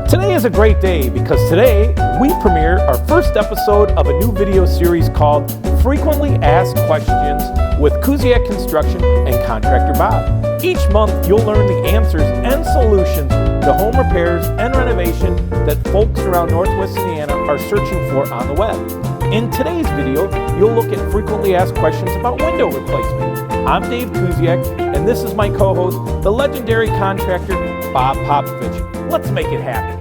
Today is a great day because today we premiere our first episode of a new video series called Frequently Asked Questions with Kusiak Construction and Contractor Bob. Each month you'll learn the answers and solutions to home repairs and renovation that folks around Northwest Indiana are searching for on the web. In today's video, you'll look at frequently asked questions about window replacement. I'm Dave Kusiak, and this is my co-host, the legendary contractor Bob Popovich. Let's make it happen.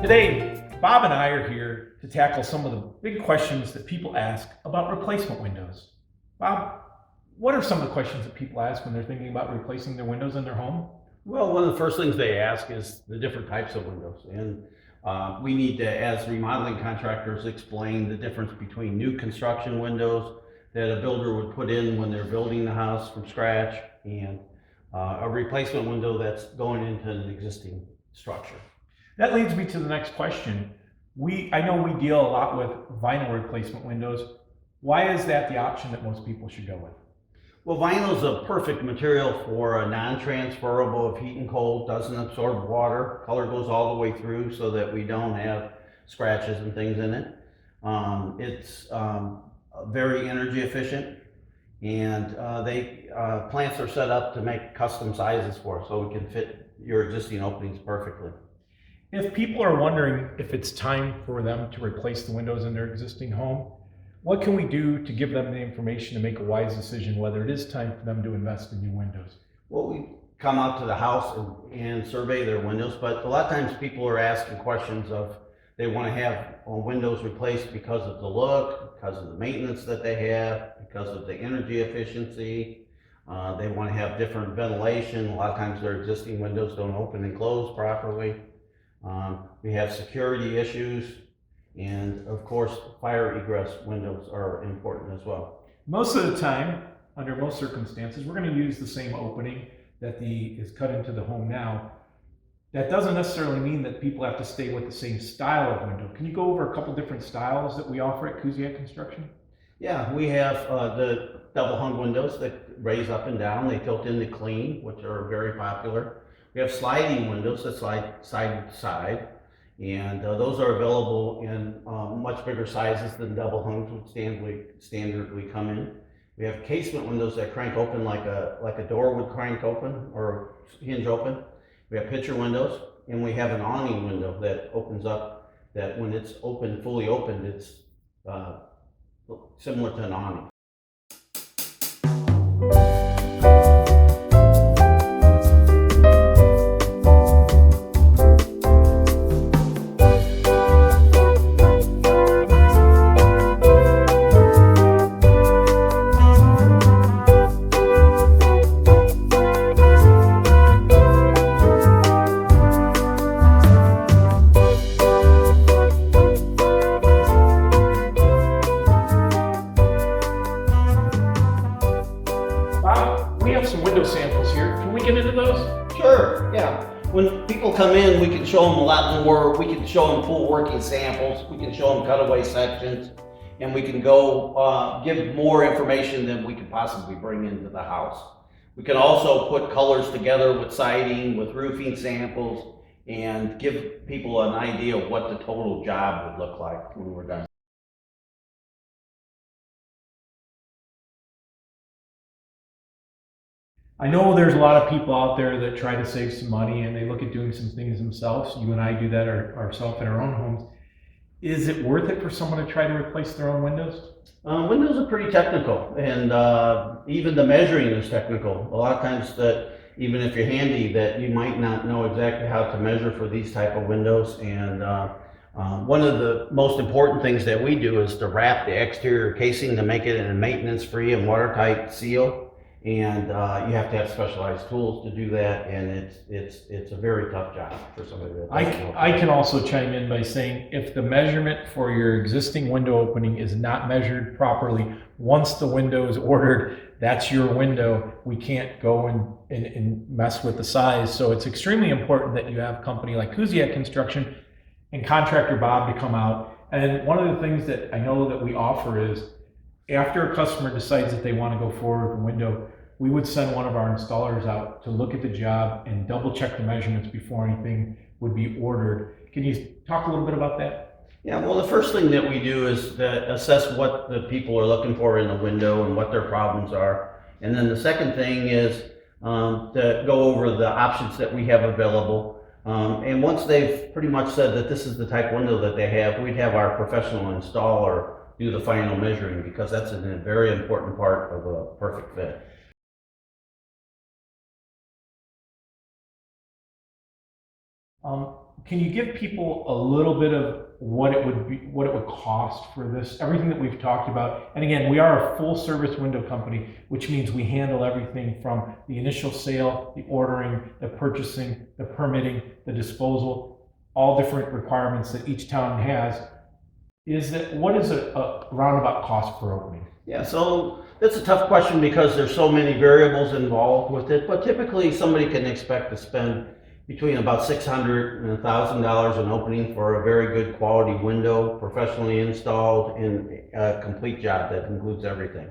Today, Bob and I are here to tackle some of the big questions that people ask about replacement windows. Bob, what are some of the questions that people ask when they're thinking about replacing their windows in their home? Well, one of the first things they ask is the different types of windows. And we need to, as remodeling contractors, explain the difference between new construction windows that a builder would put in when they're building the house from scratch and a replacement window that's going into an existing structure. That leads me to the next question. I know we deal a lot with vinyl replacement windows. Why is that the option that most people should go with? Well, vinyl is a perfect material for a non-transferable of heat and cold, doesn't absorb water, color goes all the way through so that we don't have scratches and things in it. It's very energy efficient, and plants are set up to make custom sizes for us so we can fit your existing openings perfectly. If people are wondering if it's time for them to replace the windows in their existing home, what can we do to give them the information to make a wise decision whether it is time for them to invest in new windows? Well, we come out to the house and survey their windows, but a lot of times people are asking questions of they want to have windows replaced because of the look, because of the maintenance that they have, because of the energy efficiency. They want to have different ventilation. A lot of times their existing windows don't open and close properly. We have security issues, and of course fire egress windows are important as well. Most of the time, under most circumstances, we're going to use the same opening that is cut into the home now. That doesn't necessarily mean that people have to stay with the same style of window. Can you go over a couple different styles that we offer at Kusiak Construction? Yeah, we have the double hung windows that raise up and down. They tilt into clean, which are very popular. We have sliding windows that slide side to side, and those are available in much bigger sizes than double hungs would standardly come in. We have casement windows that crank open like a door would crank open or hinge open. We have picture windows, and we have an awning window that opens up, that when it's open, fully opened, it's similar to an awning. Samples here. Can we get into those? Sure, yeah. When people come in, we can show them a lot more. We can show them full working samples. We can show them cutaway sections, and we can go give more information than we could possibly bring into the house. We can also put colors together with siding, with roofing samples, and give people an idea of what the total job would look like when we're done. I know there's a lot of people out there that try to save some money and they look at doing some things themselves. You and I do that ourselves in our own homes. Is it worth it for someone to try to replace their own windows? Windows are pretty technical, and even the measuring is technical. A lot of times that even if you're handy, that you might not know exactly how to measure for these type of windows. And one of the most important things that we do is to wrap the exterior casing to make it in a maintenance-free and watertight seal. And you have to have specialized tools to do that, and it's a very tough job for somebody that doesn't know. I can also chime in by saying if the measurement for your existing window opening is not measured properly, once the window is ordered, that's your window. We can't go and mess with the size. So it's extremely important that you have a company like Kusiak Construction and Contractor Bob to come out. And one of the things that I know that we offer is after a customer decides that they want to go forward with a window, we would send one of our installers out to look at the job and double check the measurements before anything would be ordered. Can you talk a little bit about that? Yeah, well, the first thing that we do is that assess what the people are looking for in the window and what their problems are. And then the second thing is to go over the options that we have available. And once they've pretty much said that this is the type window that they have, we'd have our professional installer do the final measuring, because that's a very important part of a perfect fit. Can you give people a little bit of what it would cost for this, everything that we've talked about? And again, we are a full service window company, which means we handle everything from the initial sale, the ordering, the purchasing, the permitting, the disposal, all different requirements that each town has. What is a roundabout cost per opening? Yeah, so that's a tough question because there's so many variables involved with it, but typically somebody can expect to spend between about $600 and $1,000 an opening for a very good quality window, professionally installed, and a complete job that includes everything.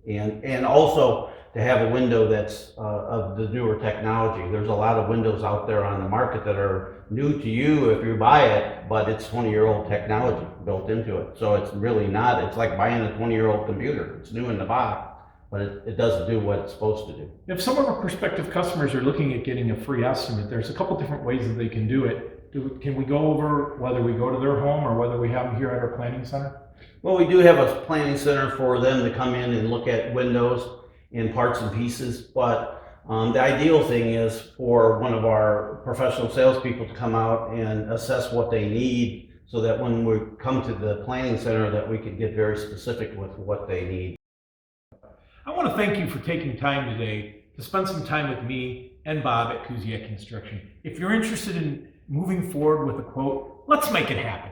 And also to have a window that's of the newer technology. There's a lot of windows out there on the market that are new to you if you buy it, but it's 20-year-old technology built into it. So it's really not, it's like buying a 20-year-old computer. It's new in the box, but it doesn't do what it's supposed to do. If some of our prospective customers are looking at getting a free estimate, there's a couple different ways that they can do it. Can we go over whether we go to their home or whether we have them here at our planning center? Well, we do have a planning center for them to come in and look at windows in parts and pieces, but the ideal thing is for one of our professional salespeople to come out and assess what they need, so that when we come to the planning center that we could get very specific with what they need. I want to thank you for taking time today to spend some time with me and Bob at Kusiak Construction. If you're interested in moving forward with a quote, let's make it happen.